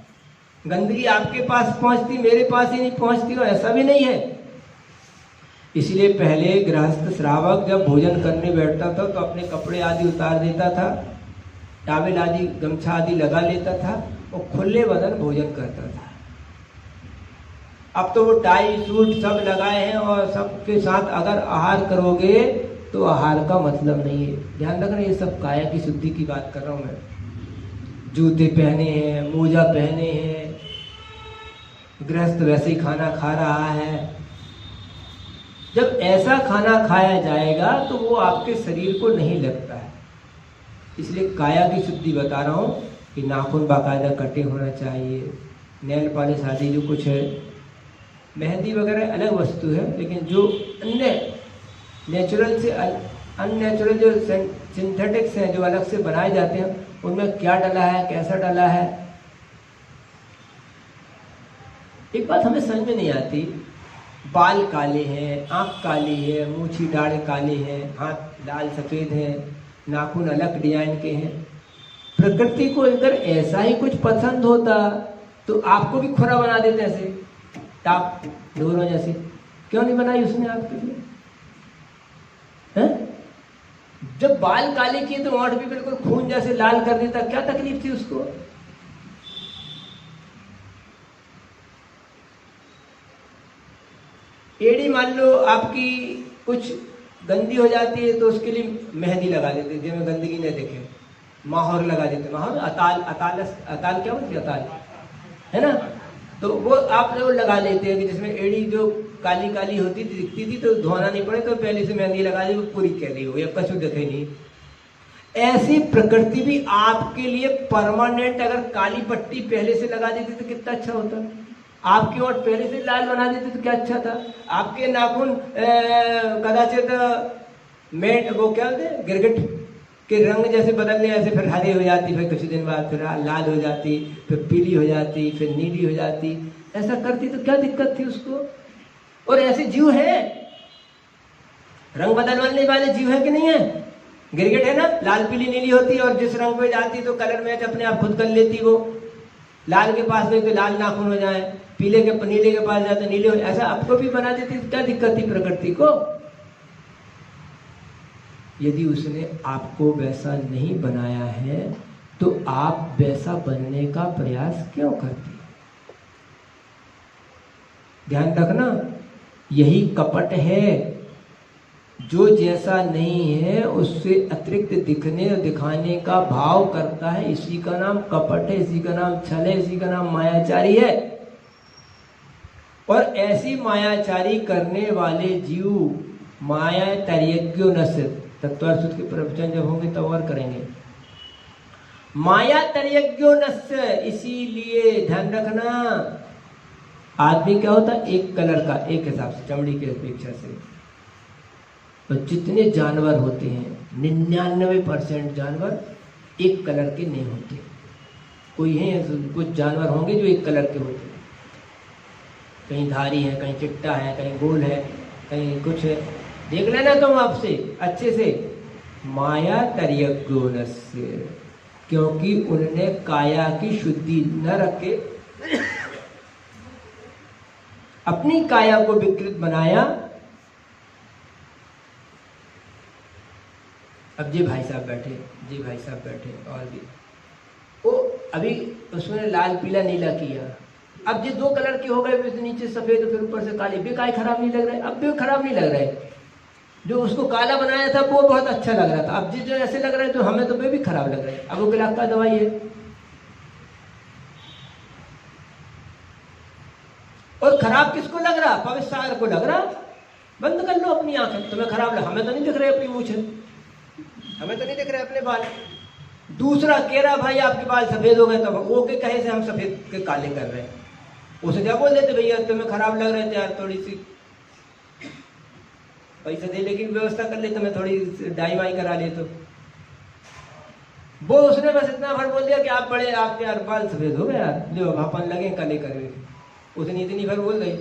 गंदगी आपके पास पहुंचती, मेरे पास ही नहीं पहुंचती हो, ऐसा भी नहीं है। इसलिए पहले गृहस्थ श्रावक जब भोजन करने बैठता था तो अपने कपड़े आदि उतार देता था, टावेल आदि, गमछा आदि लगा लेता था, वो खुले बदन भोजन करता था। अब तो वो टाई सूट सब लगाए हैं और सबके साथ अगर आहार करोगे तो आहार का मतलब नहीं है। ध्यान रखना, ये सब काया की शुद्धि की बात कर रहा हूं मैं। जूते पहने हैं, मोजा पहने हैं, गृहस्थ वैसे ही खाना खा रहा है। जब ऐसा खाना खाया जाएगा तो वो आपके शरीर को नहीं लगता है। इसलिए काया की शुद्धि बता रहा हूं कि नाखून बाकायदा कटे होना चाहिए, नेल पॉलिश आदि जो कुछ है, मेहंदी वगैरह अलग वस्तु है, लेकिन जो अन्य नेचुरल से अननेचुरल जो सिंथेटिक्स हैं जो अलग से बनाए जाते हैं, उनमें क्या डाला है, कैसा डाला है, एक बात हमें समझ में नहीं आती। बाल काले हैं, आंख काली है, मूछी डाढ़ काले हैं, हाथ लाल सफेद है, नाखून अलग डिजाइन के हैं। प्रकृति को अगर ऐसा ही कुछ पसंद होता तो आपको भी खुरा बना देते, ऐसे टाप ढोरों जैसे। क्यों नहीं बनाई उसने आपके लिए? हैं? जब बाल काले किए तो होंठ भी बिल्कुल खून जैसे लाल कर देता, क्या तकलीफ थी उसको? एड़ी मान लो आपकी कुछ गंदी हो जाती है तो उसके लिए मेहंदी लगा देते जिसमें गंदगी न दिखे, माहौर लगा देते। माहौर, अताल, अताल क्या होती है? अताल है ना, तो वो आप लोग लगा लेते हैं कि जिसमें एड़ी जो काली काली होती थी, दिखती थी, तो धोना नहीं पड़े तो पहले से मेहंदी लगा दी, वो पूरी कैली हो गई, अब कछु दिखे नहीं। ऐसी प्रकृति भी आपके लिए परमानेंट अगर काली पट्टी पहले से लगा देती तो कितना अच्छा होता। आपकी ओठ पहले से लाल बना देते तो क्या अच्छा था। आपके नाखून कदाचित मेट वो क्या होते हैं, गिरगिट के रंग जैसे बदलने, ऐसे फिर हरे हो जाती, फिर कुछ दिन बाद फिर लाल हो जाती, फिर पीली हो जाती, फिर नीली हो जाती, ऐसा करती तो क्या दिक्कत थी उसको। और ऐसे जीव है, रंग बदलने वाले जीव है कि नहीं है। गिरगिट है ना, लाल पीली नीली होती है, और जिस रंग पे जाती तो कलर मैच अपने आप खुद कर लेती। वो लाल के पास गई तो लाल नाखून हो जाए, नीले के पास जाए तो नीले हो, ऐसा आपको भी बना देती, क्या दिक्कत थी प्रकृति को। यदि उसने आपको वैसा नहीं बनाया है तो आप वैसा बनने का प्रयास क्यों करते। ध्यान रखना, यही कपट है। जो जैसा नहीं है उससे अतिरिक्त दिखने और दिखाने का भाव करता है, इसी का नाम कपट है, इसी का नाम छल है, इसी का नाम मायाचारी है। और ऐसी मायाचारी करने वाले जीव माया तर्यज्ञो नस्य, तत्वार्थ के प्रवचन जब होंगे तब और करेंगे। माया तर्यज्ञो नस्य, इसीलिए ध्यान रखना, आदमी क्या होता है, एक कलर का, एक हिसाब से, चमड़ी की अपेक्षा से। तो जितने जानवर होते हैं 99% जानवर एक कलर के नहीं होते। कोई है, कुछ जानवर होंगे जो एक कलर के होते हैं, कहीं धारी है, कहीं चिट्टा है, कहीं गोल है, कहीं कुछ है। देख लेना तुम आपसे अच्छे से। माया तर्यज्ञोनस्य, क्योंकि उन्होंने काया की शुद्धि न रखे, अपनी काया को विकृत बनाया। अब जी भाई साहब बैठे, जी भाई साहब बैठे, और भी वो अभी उसने लाल पीला नीला किया, अब जी 2 कलर के हो गए, नीचे सफेद फिर ऊपर से काले, भी काय खराब नहीं लग रहा है, अब भी खराब नहीं लग रहा है। जो उसको काला बनाया था वो बहुत अच्छा लग रहा था, अब जी जो ऐसे लग रहा है तो हमें तो वे भी खराब लग रहा है। अब वो गिलास का दवाई है। और खराब किसको लग रहा, पवित्र सागर को लग रहा। बंद कर लो अपनी आंखें, तुम्हें खराब लगा, हमें तो नहीं दिख रहे अपनी मूछें, हमें तो नहीं दिख रहे अपने बाल। दूसरा कह रहा भाई आपके बाल सफेद हो गए, तो वो के कहे से हम सफेद के काले कर रहे हैं। उसे क्या बोल देते, भैया तुम्हें खराब लग रहे थे यार, थोड़ी सी पैसे दे लेकिन व्यवस्था कर ले, तुम्हें थोड़ी डाई वाई करा ले। तो वो उसने बस इतना भर बोल दिया कि आप बड़े, आपके यार बाल सफेद हो गए यार, जो अपन लगे काले करे। उसने इतनी भर बोल गई।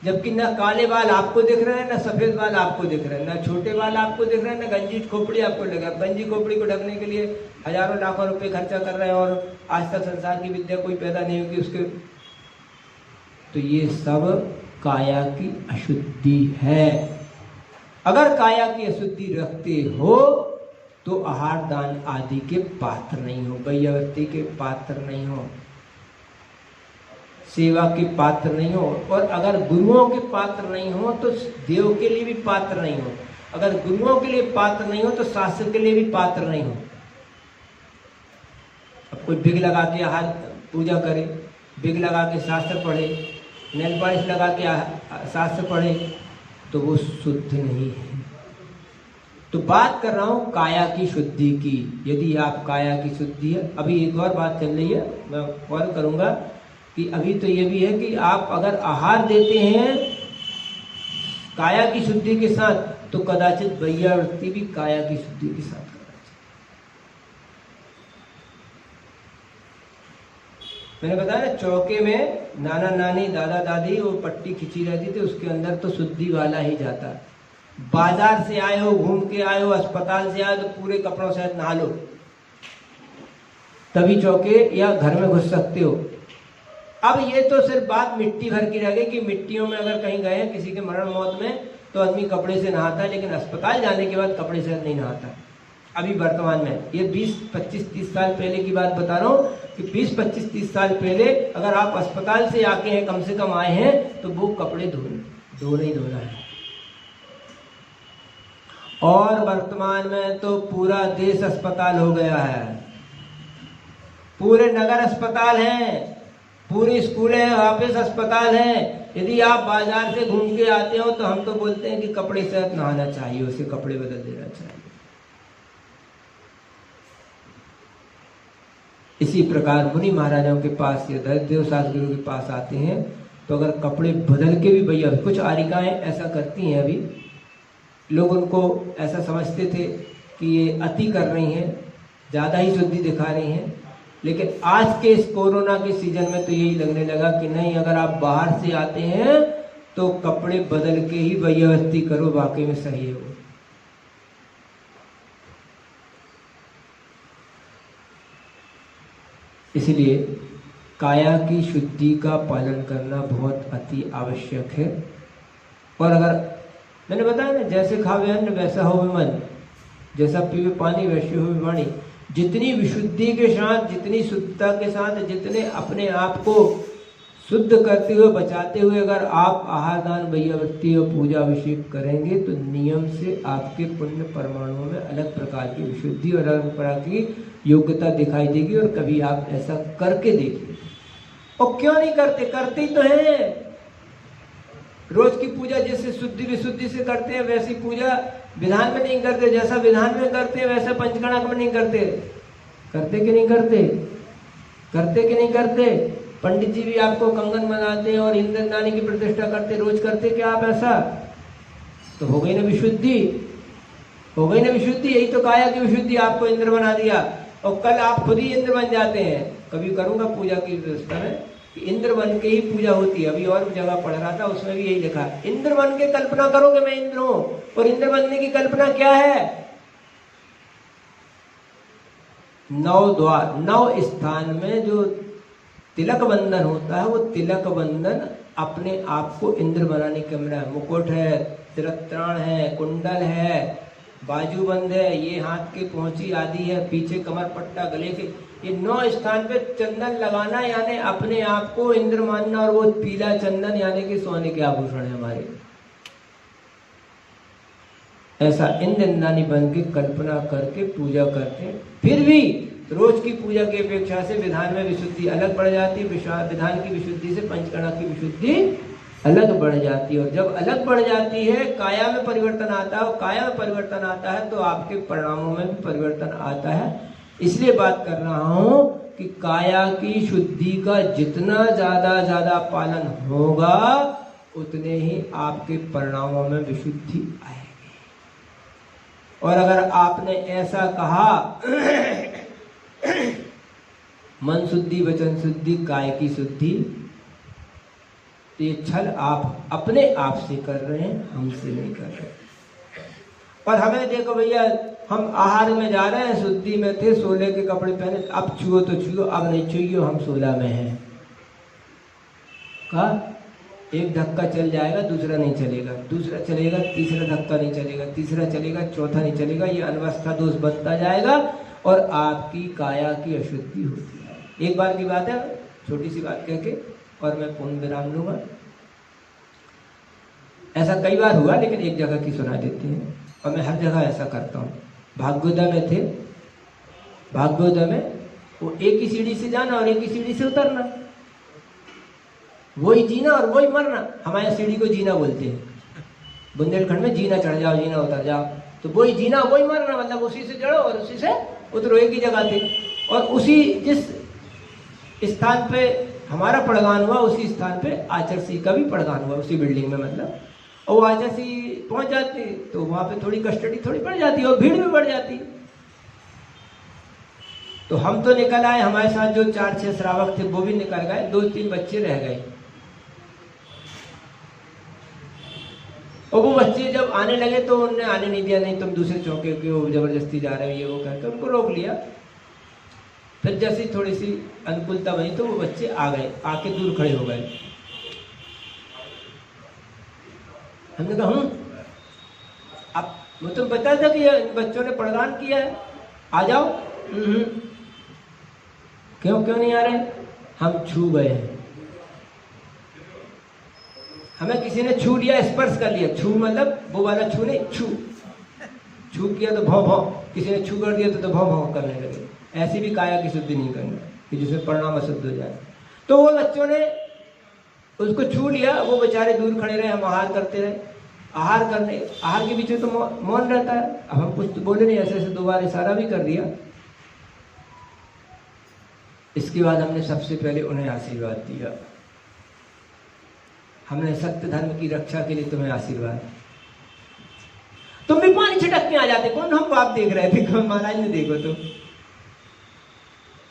जबकि ना काले बाल आपको दिख रहे हैं, ना सफेद बाल आपको दिख रहे हैं, ना छोटे बाल आपको दिख रहे हैं, ना गंजी खोपड़ी आपको लग रहा है। गंजी खोपड़ी को ढकने के लिए हजारों लाखों रुपए खर्चा कर रहे हैं, और आज तक संसार की विद्या कोई पैदा नहीं होगी उसके। तो ये सब काया की अशुद्धि है। अगर काया की अशुद्धि रखते हो तो आहार दान आदि के पात्र नहीं हो, वैयावृत्ति के पात्र नहीं हो, सेवा के पात्र नहीं हो। और अगर गुरुओं के पात्र नहीं हो तो देव के लिए भी पात्र नहीं हो। अगर गुरुओं के लिए पात्र नहीं हो तो शास्त्र के लिए भी पात्र नहीं हो। अब कोई बिग लगा के आहार पूजा करे, बिग लगा के शास्त्र पढ़े, नेल पॉलिश लगा के शास्त्र पढ़े, तो वो शुद्ध नहीं है। तो बात कर रहा हूं काया की शुद्धि की। यदि आप काया की शुद्धि है, अभी एक और बात चल रही है, मैं और करूंगा कि अभी तो ये भी है कि आप अगर आहार देते हैं काया की शुद्धि के साथ, तो कदाचित वैयावृत्ति भी काया की शुद्धि के साथ करना चाहिए। मैंने बताया ना, चौके में नाना नानी दादा दादी वो पट्टी खिंची रहती थी, उसके अंदर तो शुद्धि वाला ही जाता। बाजार से आए हो, घूम के आए हो, अस्पताल से आए तो पूरे कपड़ों से नहा लो, तभी चौके या घर में घुस सकते हो। अब ये तो सिर्फ बात मिट्टी भर की रह गई कि मिट्टियों में अगर कहीं गए किसी के मरण मौत में तो आदमी कपड़े से नहाता है, लेकिन अस्पताल जाने के बाद कपड़े से नहीं नहाता। अभी वर्तमान में ये 20, 25, 30 साल पहले की बात बता रहा हूँ कि 20, 25, 30 साल पहले अगर आप अस्पताल से आके हैं, कम से कम आए हैं, तो वो कपड़े धोना ही धोना है। और वर्तमान में तो पूरा देश अस्पताल हो गया है, पूरे नगर अस्पताल हैं, पूरे स्कूल है, ऑफिस अस्पताल है। यदि आप बाजार से घूम के आते हो तो हम तो बोलते हैं कि कपड़े से नहाना चाहिए, उसे कपड़े बदल देना चाहिए। इसी प्रकार मुनि महाराजाओं के पास या देव शास्त्रियों के पास आते हैं तो अगर कपड़े बदल के भी भैया, कुछ आरिकाएं ऐसा करती हैं, अभी लोग उनको ऐसा समझते थे कि ये अति कर रही हैं, ज़्यादा ही शुद्धि दिखा रही हैं, लेकिन आज के इस कोरोना के सीजन में तो यही लगने लगा कि नहीं, अगर आप बाहर से आते हैं तो कपड़े बदल के ही भैयावस्ती करो, वाकई में सही है वो। इसलिए काया की शुद्धि का पालन करना बहुत अति आवश्यक है। और अगर मैंने बताया ना, जैसे खावे अन्न वैसा हो मन, जैसा पीवे पानी वैसे हो वाणी। जितनी विशुद्धि के साथ, जितनी शुद्धता के साथ, जितने अपने आप को शुद्ध करते हुए, बचाते हुए अगर आप आहार दान भैयावृत्ति और पूजा अभिषेक करेंगे तो नियम से आपके पुण्य परमाणुओं में अलग प्रकार की विशुद्धि और अलग प्रकार की योग्यता दिखाई देगी। और कभी आप ऐसा करके देखिए। और क्यों नहीं करते? करते ही तो हैं। रोज की पूजा जैसे शुद्धि विशुद्धि से करते हैं, वैसी पूजा विधान में नहीं करते। जैसा विधान में करते हैं वैसा पंचगणक में नहीं करते। करते कि नहीं करते? करते कि नहीं करते? पंडित जी भी आपको कंगन बनाते हैं और इंद्रनानी की प्रतिष्ठा करते, रोज करते क्या आप ऐसा? तो हो गई ना विशुद्धि, हो गई ना विशुद्धि। यही तो काया की विशुद्धि, आपको इंद्र बना दिया। और कल आप खुद ही इंद्र बन जाते हैं। कभी करूंगा पूजा की व्यवस्था में कि इंद्र बन के ही पूजा होती है। अभी और जगह पढ़ रहा था, उसमें भी यही लिखा है, इंद्र बन के कल्पना करो कि मैं इंद्र हूं। और इंद्र बनने की कल्पना क्या है? 9 द्वार, 9 स्थान में जो तिलक बंधन होता है, वो तिलक बंधन अपने आप को इंद्र बनाने के लिए मुकुट है, तिरत्राण है, कुंडल है, बाजूबंद है, ये हाथ के पहुंची आदि है, पीछे कमर पट्टा, गले के, ये 9 स्थान पे चंदन लगाना यानी अपने आप को इंद्र मानना। और वो पीला चंदन यानी कि सोने के आभूषण है हमारे। ऐसा इंद्रनानी बन के कल्पना करके पूजा करते हैं। फिर भी रोज की पूजा की अपेक्षा से विधान में विशुद्धि अलग बढ़ जाती है। विधान की विशुद्धि से पंचकणा की विशुद्धि अलग बढ़ जाती है। और जब अलग बढ़ जाती है, काया में परिवर्तन आता है। और काया में परिवर्तन आता है तो आपके परिणामों में भी परिवर्तन आता है। इसलिए बात कर रहा हूं कि काया की शुद्धि का जितना ज्यादा पालन होगा, उतने ही आपके परिणामों में विशुद्धि आएगी। और अगर आपने ऐसा कहा मन शुद्धि, वचन शुद्धि, काय की शुद्धि, तो ये छल आप अपने आप से कर रहे हैं, हमसे नहीं कर रहे। और हमें देखो भैया, हम आहार में जा रहे हैं, शुद्धि में थे, 16 के कपड़े पहने, अब छुओ तो छुओ, अब नहीं छुइयो, हम 16 में हैं। का एक धक्का चल जाएगा, दूसरा नहीं चलेगा, दूसरा चलेगा, तीसरा धक्का नहीं चलेगा, तीसरा चलेगा, चौथा नहीं चलेगा। ये अनवस्था दोष बनता जाएगा और आपकी काया की अशुद्धि होती है। एक बार की बात है, छोटी सी बात कह के और मैं पूर्ण विराम लूंगा। ऐसा कई बार हुआ, लेकिन एक जगह की सुना देते हैं। और मैं हर जगह ऐसा करता हूँ। भाग्योदय में थे, भाग्योदय में वो एक ही सीढ़ी से जाना और एक ही सीढ़ी से उतरना, वही जीना और वही मरना। हमारे सीढ़ी को जीना बोलते हैं, बुंदेलखंड में जीना चढ़ जाओ, जीना उतर जाओ। तो वही जीना वही मरना, मतलब उसी से जड़ो और उसी से उतरो, एक ही जगह थे। और उसी जिस स्थान पे हमारा पड़गान हुआ, उसी स्थान पे आचरसी का भी पड़गान हुआ, उसी बिल्डिंग में मतलब। और वो आचरसी पहुंच जाती तो वहां पे थोड़ी कस्टडी थोड़ी बढ़ जाती और भीड़ भी बढ़ जाती। तो हम तो निकल आए, हमारे साथ जो 4-6 श्रावक थे वो भी निकल गए, 2-3 बच्चे रह गए। और वो बच्चे जब आने लगे तो उन्होंने आने नहीं दिया, नहीं तुम दूसरे चौके के हो, जबरदस्ती जा रहे हो, ये वो कहकर उनको रोक लिया। फिर जैसी थोड़ी सी अनुकूलता बनी तो वो बच्चे आ गए, आके दूर खड़े हो गए। हमने कहा अब वो तुम बता था कि बच्चों ने पड़गान किया है, आ जाओ। क्यों नहीं आ रहे? हम छू गए हैं, हमें किसी ने छू लिया, स्पर्श कर लिया। छू मतलब वो वाला छू नहीं, छू किया तो भौं भौं, किसी ने छू कर दिया तो भौं भौं करने लगे। ऐसी भी काया की शुद्धि नहीं करनी कि जिसमें परिणाम अशुद्ध हो जाए। तो वो बच्चों ने उसको छू लिया, वो बेचारे दूर खड़े रहे, हम आहार करते रहे। आहार के बीच में तो मौन रहता है। अब हम कुछ तो बोले नहीं, ऐसे 2 बार इशारा भी कर दिया। इसके बाद हमने सबसे पहले उन्हें आशीर्वाद दिया। हमने सत्य धर्म की रक्षा के लिए तुम्हें आशीर्वाद। तुम भी पानी छिटक के आ जाते, कौन हम बाप देख रहे थे, कौन महाराज ने देखो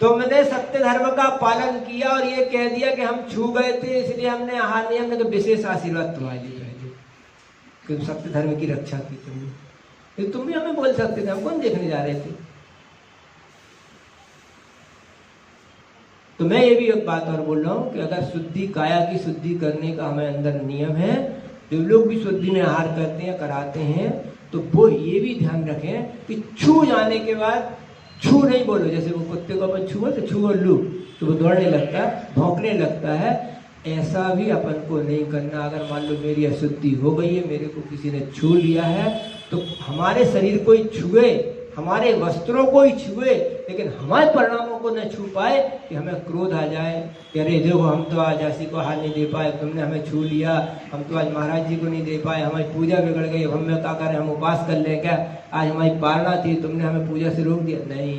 तुमने सत्य धर्म का पालन किया और ये कह दिया कि हम छू गए थे इसलिए हमने आहार नहीं, हमने तो विशेष आशीर्वाद तुम्हारे लिए है कि तुम सत्य धर्म की रक्षा की तुमने। तुम भी हमें बोल सकते थे, हम कौन देखने जा रहे थे। तो मैं ये भी एक बात और बोल रहा हूं कि अगर शुद्धि, काया की शुद्धि करने का हमें अंदर नियम है, जो लोग भी शुद्धि में आहार करते हैं, कराते हैं, तो वो ये भी ध्यान रखें कि छू जाने के बाद छू नहीं बोलो। जैसे वो कुत्ते को अपन छुओ तो छू और लू तो वो दौड़ने लगता है, भौंकने लगता है, ऐसा भी अपन को नहीं करना। अगर मान लो मेरी अशुद्धि हो गई है, मेरे को किसी ने छू लिया है, तो हमारे शरीर को ही छुए, हमारे वस्त्रों को ही छुए, लेकिन हमारे परिणामों को न छू पाए कि हमें क्रोध आ जाए कि अरे देखो हम तो आज ऐसी को हाथ नहीं दे पाए, तुमने हमें छू लिया, हम तो आज महाराज जी को नहीं दे पाए, हमारी पूजा बिगड़ गई, अब हमें क्या करें, हम उपास कर लें क्या, आज हमारी पारणा थी, तुमने हमें पूजा से रोक दिया। नहीं,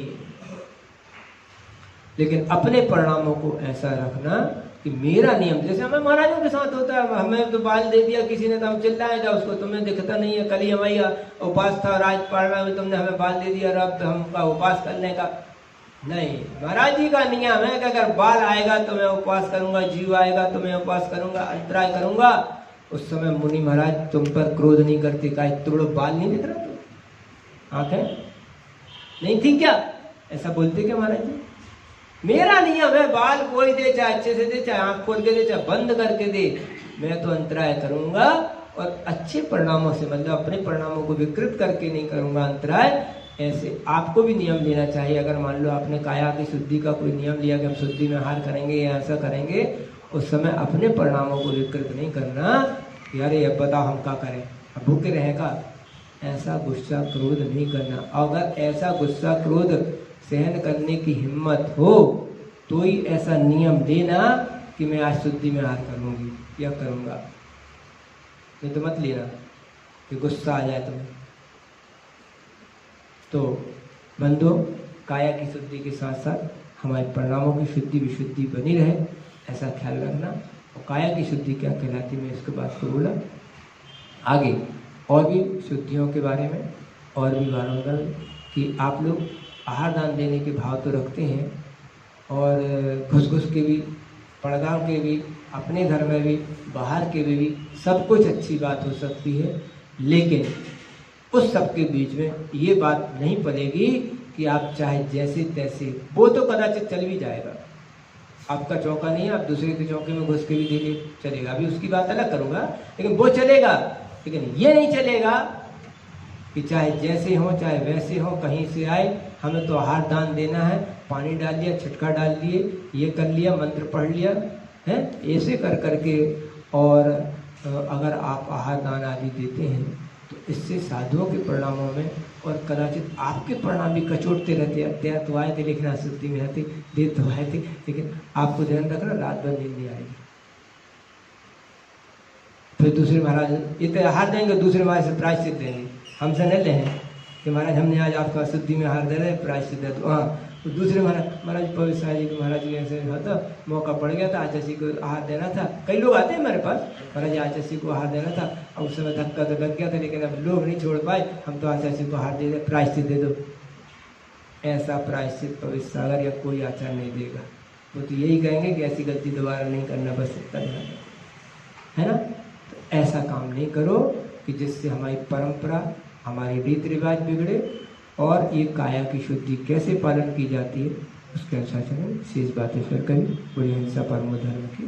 लेकिन अपने परिणामों को ऐसा रखना कि मेरा नियम, जैसे हमें महाराजों के साथ होता है, हमें तो बाल दे दिया किसी ने तो हम चिल्लाएगा उसको, तुम्हें दिखता नहीं है, कल ही हमारी उपास था, राज पारणा में तुमने हमें बाल दे दिया, अब तो हमका उपास करने का नहीं। महाराज जी का नियम है कि अगर बाल आएगा तो मैं उपवास करूंगा, जीव आएगा तो मैं उपवास करूंगा, अंतराय करूंगा। उस समय मुनि महाराज तुम पर क्रोध नहीं करते, का इतना बड़ा बाल नहीं दिख रहा, तो आंखें नहीं थी क्या, ऐसा बोलते क्या महाराज जी? मेरा नियम है, बाल कोई दे, चाहे अच्छे से दे, चाहे आंख खोल के दे, चाहे बंद करके दे, मैं तो अंतराय करूंगा और अच्छे परिणामों से, मतलब अपने परिणामों को विकृत करके नहीं करूंगा अंतराय। ऐसे आपको भी नियम लेना चाहिए। अगर मान लो आपने काया की शुद्धि का कोई नियम लिया कि हम शुद्धि में आहार करेंगे या ऐसा करेंगे, उस समय अपने परिणामों को विकृत नहीं करना कि अरे अब बताओ हम क्या करें, अब भूखे रहेगा, ऐसा गुस्सा क्रोध नहीं करना। अगर ऐसा गुस्सा क्रोध सहन करने की हिम्मत हो तो ही ऐसा नियम लेना कि मैं आज शुद्धि में आहार करूंगी या करूंगा, नहीं तो मत लेना कि गुस्सा आ जाए तुम्हें। तो बंधु, काया की शुद्धि के साथ साथ हमारे परिणामों की शुद्धि विशुद्धि बनी रहे, ऐसा ख्याल रखना। और काया की शुद्धि क्या कहलाती, मैं इसके बात को बोला। आगे और भी शुद्धियों के बारे में और भी बारंबार कि आप लोग आहार दान देने के भाव तो रखते हैं, और घुस घुस के भी, पड़गांव के भी, अपने घर में भी, बाहर के भी सब कुछ अच्छी बात हो सकती है, लेकिन उस सब के बीच में ये बात नहीं पड़ेगी कि आप चाहे जैसे तैसे, वो तो कदाचित चल भी जाएगा, आपका चौका नहीं है, आप दूसरे के चौके में घुस के भी दे चलेगा, अभी उसकी बात अलग करूंगा, लेकिन वो चलेगा। लेकिन ये नहीं चलेगा कि चाहे जैसे हो चाहे वैसे हो, कहीं से आए, हमें तो आहार दान देना है, पानी डाल दिया, छिटका डाल दिए, ये कर लिया, मंत्र पढ़ लिया है, ऐसे कर करके। और अगर आप आहार दान आदि देते हैं तो इससे साधुओं के परिणामों में और कदाचित आपके परिणाम भी कचोटते रहते। अत्यार तो आए थे लेकिन अशुद्धि में रहते, दे तो आए थे, लेकिन आपको ध्यान रखना रात भर नींद नहीं आएगी। फिर दूसरे महाराज इतने आहार देंगे, दूसरे महाराज से प्रायश्चित देंगे, हमसे नहीं लें कि महाराज हमने आज आपका शुद्धि में आहार दे रहे, प्रायश्चित दे दो। हाँ, तो दूसरे महाराज पवित्र साहब जी के महाराज जी ऐसे होता, मौका पड़ गया था, आचार्य को आहार देना था। कई लोग आते हैं मेरे पास, महाराज आचार्य को आहार देना था, अब उस समय धक्का तो लग गया था, लेकिन अब लोग नहीं छोड़ पाए, हम तो आचार्य को आहार दे दे, प्रायश्चित दे दो। ऐसा प्रायश्चित पवित्र सागर या कोई आचार्य नहीं देगा, वो तो यही कहेंगे कि ऐसी गलती दोबारा नहीं करना, बस इतना है ना। तो ऐसा काम नहीं करो कि जिससे हमारी परंपरा, हमारे रीति रिवाज बिगड़े। और ये काया की शुद्धि कैसे पालन की जाती है उसके अनुसार चलें, शेष बातें फिर करें। पूरी हिंसा परमो धर्म की।